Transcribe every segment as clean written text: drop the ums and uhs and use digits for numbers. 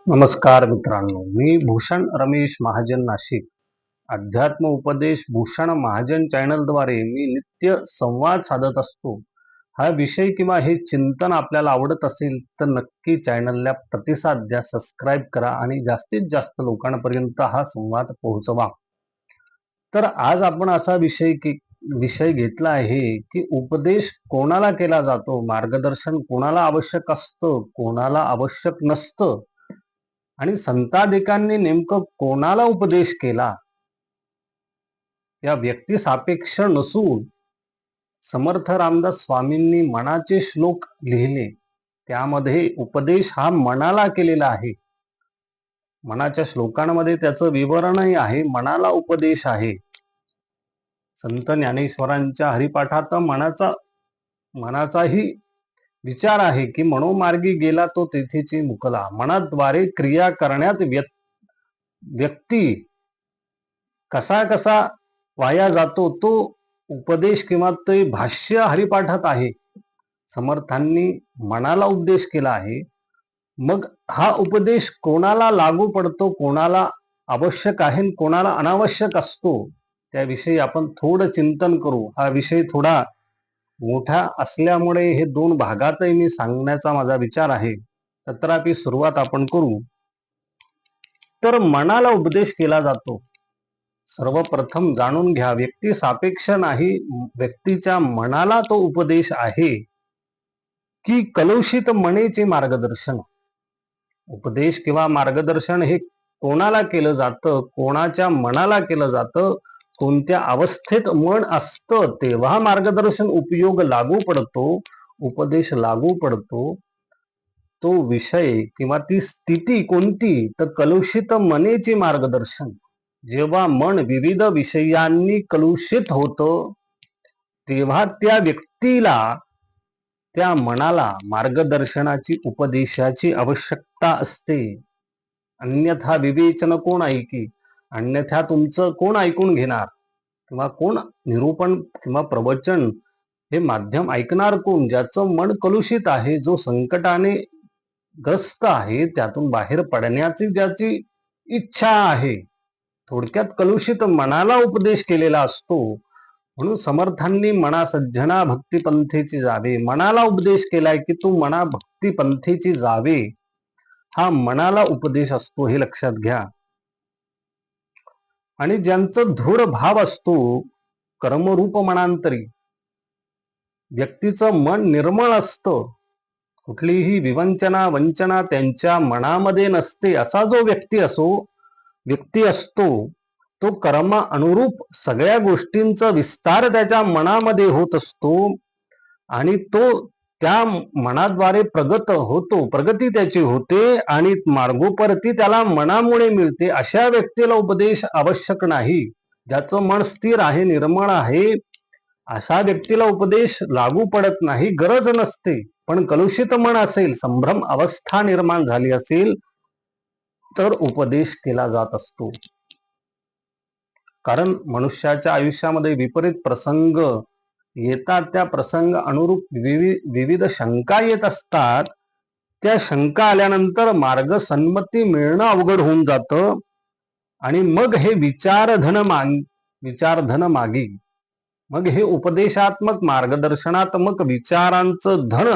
नमस्कार मित्रांनो, मी भूषण रमेश महाजन नाशिक. अध्यात्म उपदेश भूषण महाजन चॅनलद्वारे मी नित्य संवाद साधत असतो. हा विषय किंवा हे चिंतन आपल्याला आवडत असेल तर नक्की चॅनलला प्रतिसाद द्या, सबस्क्राईब करा आणि जास्तीत जास्त लोकांपर्यंत हा संवाद पोहोचवा. तर आज आपण असा विषय घेतला आहे की उपदेश कोणाला केला जातो, मार्गदर्शन कोणाला आवश्यक असतं, कोणाला आवश्यक नसतं आणि संताधिकांनी नेमकं कोणाला उपदेश केला या व्यक्ती सापेक्ष नसून समर्थ रामदास स्वामींनी मनाचे श्लोक लिहिले. त्यामध्ये उपदेश हा मनाला केलेला आहे. मनाच्या श्लोकांमध्ये त्याचं विवरणही आहे. मनाला उपदेश आहे. संत ज्ञानेश्वरांच्या हरिपाठात मनाचाही विचार आहे की मनोमार्गी गेला तो तेथेची मुकला. मनाद्वारे क्रिया करण्यात व्यक्ती कसा कसा वाया जातो तो उपदेश किंवा ते भाष्य हरिपाठात आहे. समर्थांनी मनाला उपदेश केला आहे. मग हा उपदेश कोणाला लागू पडतो, कोणाला आवश्यक आहे, कोणाला अनावश्यक असतो, त्याविषयी आपण थोडं चिंतन करू. हा विषय थोडा मोठा असल्यामुळे हे दोन भागातही मी सांगण्याचा माझा विचार आहे. तथापि सुरुवात आपण करू. तर मनाला उपदेश केला जातो. सर्वप्रथम जाणून घ्या, व्यक्ती सापेक्ष नाही, व्यक्तीच्या मनाला तो उपदेश आहे की कलुषित मनेचे मार्गदर्शन. उपदेश किंवा मार्गदर्शन हे कोणाला केलं जातं, कोणाच्या मनाला केलं जातं, कोणत्या अवस्थेत मन असतं तेव्हा मार्गदर्शन उपयोग लागू पडतो, उपदेश लागू पडतो. तो विषय किंवा ती स्थिती कोणती, तर कलुषित मनेचे मार्गदर्शन. जेव्हा मन विविध विषयांनी कलुषित होतं तेव्हा त्या व्यक्तीला, त्या मनाला मार्गदर्शनाची, उपदेशाची आवश्यकता असते. अन्यथा विवेचन कोण ऐकी, अन्यथा तुमचं कोण ऐकून घेणार, किंवा कोण निरूपण किंवा प्रवचन हे माध्यम ऐकणार कोण? ज्याचं मन कलुषित आहे, जो संकटाने ग्रस्त आहे, त्यातून बाहेर पडण्याची ज्याची इच्छा आहे. थोडक्यात कलुषित मनाला उपदेश केलेला असतो. म्हणून समर्थांनी मना सज्जना भक्ती पंथेची जावे, मनाला उपदेश केलाय की तू मना भक्ती पंथेची जावे. हा मनाला उपदेश असतो, हे लक्षात घ्या. आणि ज्यांचं दृढ भाव असतो कर्मरूप मनांतरी, व्यक्तीचं मन निर्मळ असतं, कुठलीही विवंचना वंचना त्यांच्या मनामध्ये नसते, असा जो व्यक्ती असतो तो कर्मा अनुरूप सगळ्या गोष्टींचा विस्तार त्याच्या मनामध्ये होत असतो आणि तो त्या मनाद्वारे प्रगती त्याची होते आणि मार्गोपरती त्याला मनामुळे मिळते. अशा व्यक्तीला उपदेश आवश्यक नाही. ज्याचं मन स्थिर आहे, निर्मळ आहे, अशा व्यक्तीला उपदेश लागू पडत नाही, गरज नसते. पण कलुषित मन असेल, संभ्रम अवस्था निर्माण झाली असेल तर उपदेश केला जात असतो. कारण मनुष्याच्या आयुष्यामध्ये विपरीत प्रसंग येतात. त्या प्रसंग अनुरूप विविध शंका येत असतात. त्या शंका आल्यानंतर मार्ग संमती मिळणं अवघड होऊन जातं आणि मग हे विचारधन मागी, मग हे उपदेशात्मक मार्गदर्शनात्मक विचारांचं धन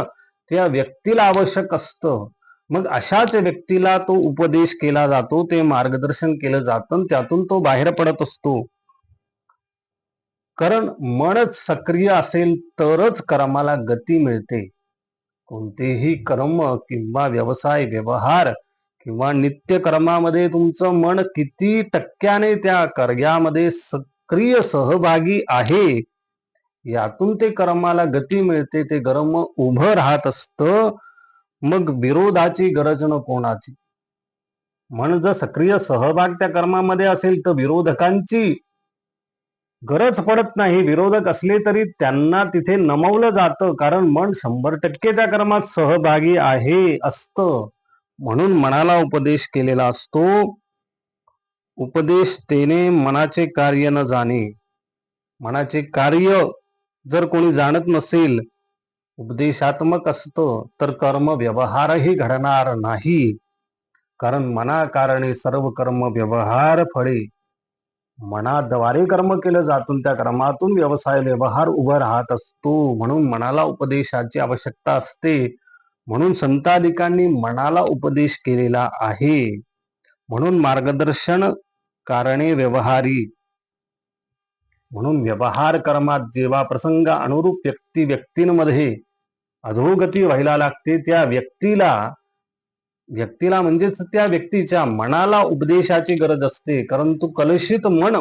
त्या व्यक्तीला आवश्यक असतं. मग अशाच व्यक्तीला तो उपदेश केला जातो, ते मार्गदर्शन केलं जातं, त्यातून तो बाहेर पडत असतो. कारण मनच सक्रिय असेल तरच कर्माला गती मिळते. कोणतेही कर्म किंवा व्यवसाय व्यवहार किंवा नित्य कर्मामध्ये तुमचं मन किती टक्क्याने त्या कार्यामध्ये सक्रिय सहभागी आहे, यातून ते कर्माला गती मिळते. ते कर्म उभं राहत असतं. मग विरोधाची गरज न कोणाची. मन जर सक्रिय सहभाग त्या कर्मामध्ये असेल तर विरोधकांची गरज पडत नाही. विरोधक असले तरी त्यांना तिथे नमवलं जातं, कारण मन 100% त्या कर्मात सहभागी असतं. म्हणून मनाला उपदेश केलेला असतो. उपदेश तेने मनाचे कार्य न जाणे. मनाचे कार्य जर कोणी जाणत नसेल, उपदेशात्मक असतं, तर कर्म व्यवहारही घडणार नाही. कारण मनाकारणे सर्व कर्म व्यवहार फळे. मनाद्वारे कर्म केलं जातून त्या कर्मातून व्यवहार उभं राहत असतो. म्हणून मनाला उपदेशाची आवश्यकता असते. म्हणून संतादिकांनी मनाला उपदेश केलेला आहे. म्हणून मार्गदर्शन कारणे व्यवहारी. म्हणून व्यवहार कर्मात जेव्हा प्रसंग अनुरूप व्यक्तींमध्ये अधोगती व्हायला लागते, त्या व्यक्तीला म्हणजेच त्या व्यक्तीच्या मनाला उपदेशाची गरज असते. परंतु कलुषित मन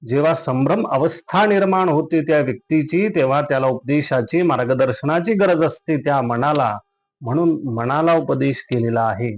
जेव्हा संभ्रम अवस्था निर्माण होते त्या व्यक्तीची, तेव्हा त्याला उपदेशाची मार्गदर्शनाची गरज असते त्या मनाला. म्हणून मनाला उपदेश केलेला आहे.